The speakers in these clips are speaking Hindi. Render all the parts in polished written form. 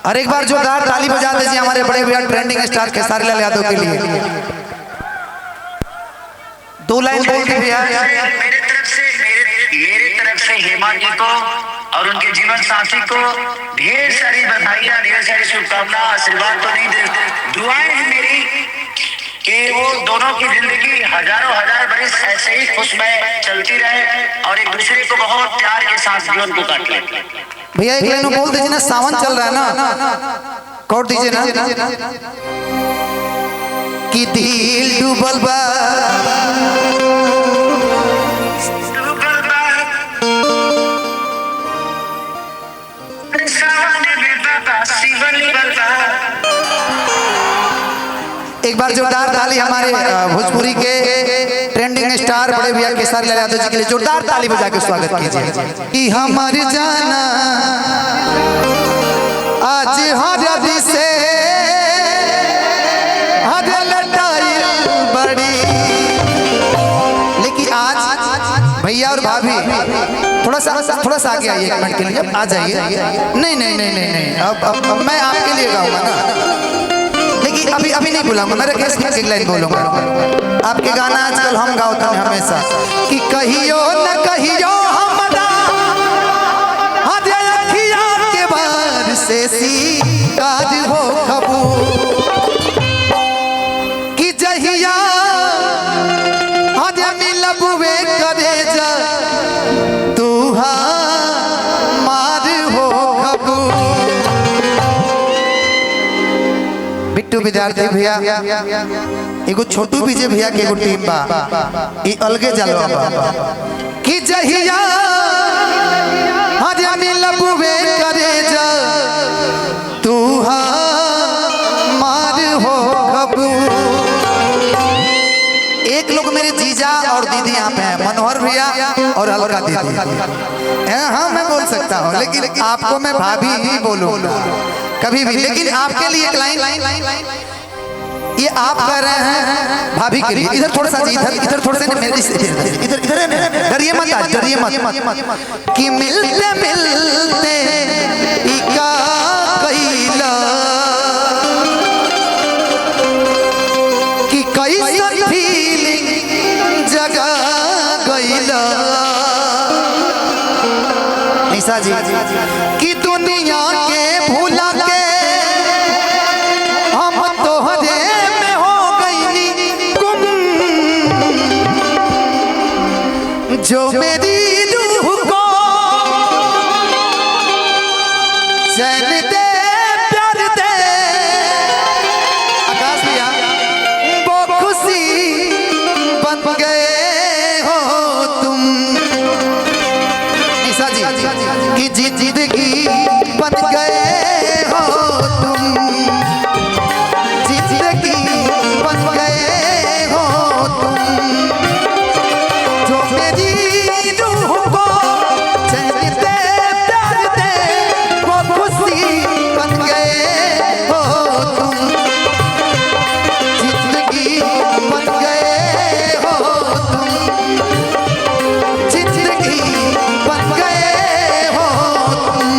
और एक बार जोरदार ताली बजा दीजिए हमारे बड़े भैया ट्रेंडिंग स्टार खेसारी लाल यादव के लिए। दो लाइन बोल के भैया। मेरे तरफ से हेमा जी को और उनके जीवन साथी को ढेर सारी बधाइयां, ढेर सारी शुभकामनाएं, आशीर्वाद तो नहीं दे, दुआएं हैं मेरी कि वो दोनों की जिंदगी हजारों हजार बरस ऐसे ही खुशमय चलती रहे और एक दूसरे को बहुत प्यार के साथ जीवन को काटे। भैया एक लाइन बोल दीजिए ना, सावन चल रहा है ना, कोट दीजिए ना कि दिल डूबल बा एक बार जोरदार ताली हमारे भोजपुरी के ट्रेंडिंग स्टार बड़े भैया खेसारी लाल यादव जी के लिए जोरदार ताली बजा के स्वागत कीजिए। कि हमार जाना आज हर से हर लटाई बड़ी, लेकिन आज भैया और भाभी थोड़ा सा आगे आइए एक मिनट के लिए, आ जाइए। नहीं नहीं नहीं नहीं नहीं, अब मैं आपके लिए गाऊंगा ना, लेकिन अभी नहीं बोलूंगा, मेरे केस में एक लाइन बोलूंगा। आपके गाना आजकल हम गाते हैं हमेशा कि कहियो न कहियो हमरा अखिया के बार से सी काज हो खबू कि जहिया हद मिलबुए करे जा तू मार हो खबू। बिट्टू विद्यार्थी भैया एगो छोटू विजय भैया के एगो टीम बा, ई अलगे जलवा बा कि जहिया हर मिलबुए करे जा तू मार हो खबू। एक लोग मेरे जीजा और दीदी यहाँ पे हैं, मनोहर भैया और अलका दीदी। हाँ मैं बोल सकता हूँ, लेकिन आपको मैं भाभी ही बोलूँगा कभी भी। लेकिन आपके लिए एक लाइन ये आप कह रहे हैं भाभी के लिए, इधर थोड़ा सा इधर थोड़ा सा मेरे इधर डरिए मत, डरिए मत कि मिलते मिलते इका कइला कि कैसन फीलिंग जगा गइला निशा जी कि दुनिया के भूला के हम तोहरे में हो गई गुम, जो मेरी रूह को चैन दे प्यार दे आकाश भैया वो खुशी बन गए हो तुम निशा जी कि जिंदगी बन गए हो तुम, जिंदगी बन गए हो तुम, जो मेरी रूह को चैन दे प्यार दे वो खुशी बन गए हो तुम, जिंदगी बन गए हो तुम, जिंदगी बन गए हो तुम।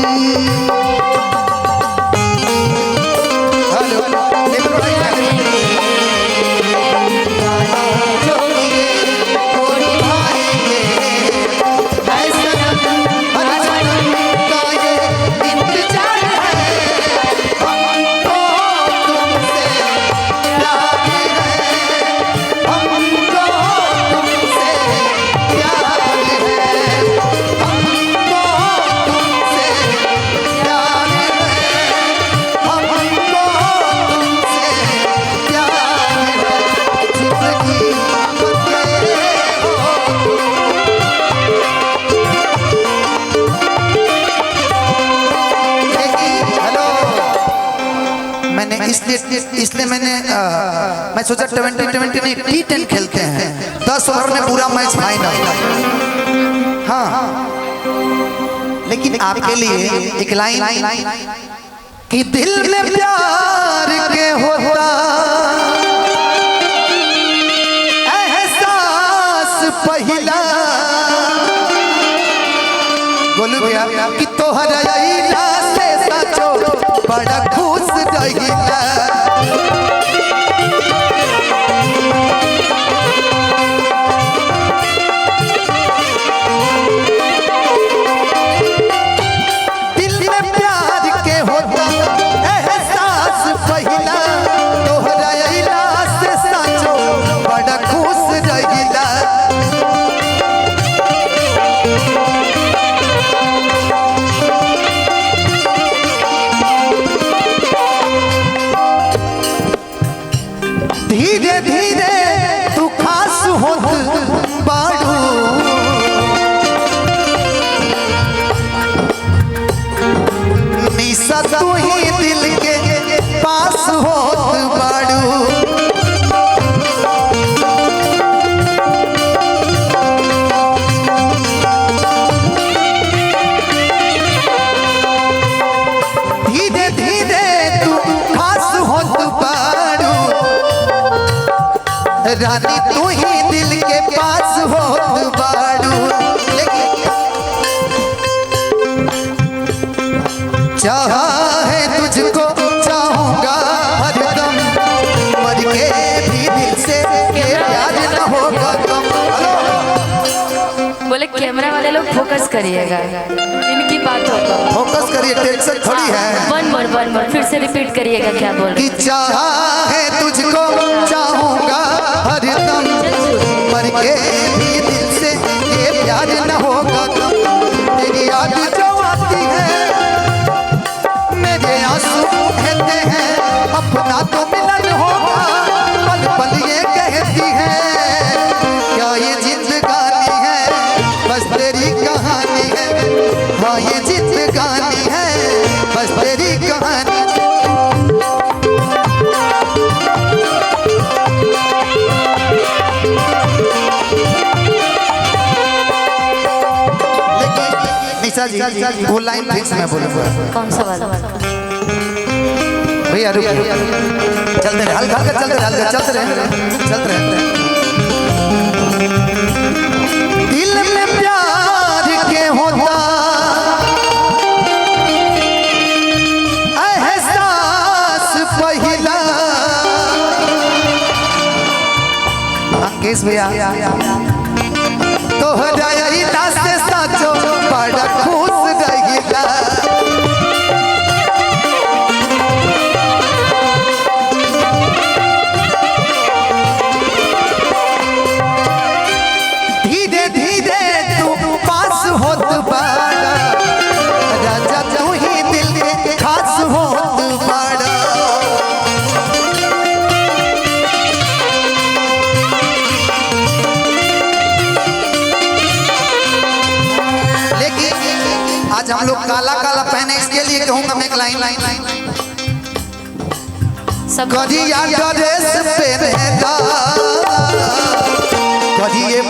इसलिए मैं सोचा 2020 में T10 खेलते हैं, 10 ओवर में पूरा मैच फाइनल। हाँ लेकिन आपके लिए एक लाइन कि दिल में प्यार के होता एहसास पहला गोलू भैया कि तोहरा से सचो बड़ा बड़ा खुश रहिला। दिल में प्यार के होता एहसास पहिला, तोहरा अइला से साचो बड़ा खुश रहिला। धीरे धीरे तू खास होत बाड़ू, निशा तू ही दिल के पास होत बाड़ू। धीरे धीरे तू खास होत बाड़ू, रानी तू ही दिल के पास होत बाड़ू। चाहे तुझको चाहूंगा हरदम, मर के भी दिल से के प्यार न होगा कम। बोले कैमरा वाले लोग फोकस करिएगा, इनकी बात होगा। फोकस करिए, टेंशन थोड़ी है। वन मोर फिर से रिपीट करिएगा क्या बोल रहे कि चाहे तुझको चाहूंगा हरदम, मर के भी दिल से ये प्यार न होगा कम। तेरी याद जो आती है मेरे आंसू बहते हैं, अपना तो मिलन होगा पल पल ये कहती है। क्या ये जिंदगानी है बस तेरी कहानी है, हाँ ये जिंदगानी है बस तेरी कहानी। निशा जी वो लाइन फिक्स मैं बोलूंगा। कौन सा वाला? भैया रुक चलते रहे, हल्का हल्का चलते रहे, हल्का चलते रहे, चलते रहे। दिल में प्यार के होता एहसास पहिला। अंकेश भैया तोहरा अइला से साचो बड़ा खुश रहिला। धीरे धीरे तू पास होत बाड़ा, राजा तू ही दिल के खास होत बाड़ा। लेकिन आज हम लोग काला काला पहने, इसके लिए कहूंगा मैं एक लाइन सब करिया ड्रेस पहनेला, करिए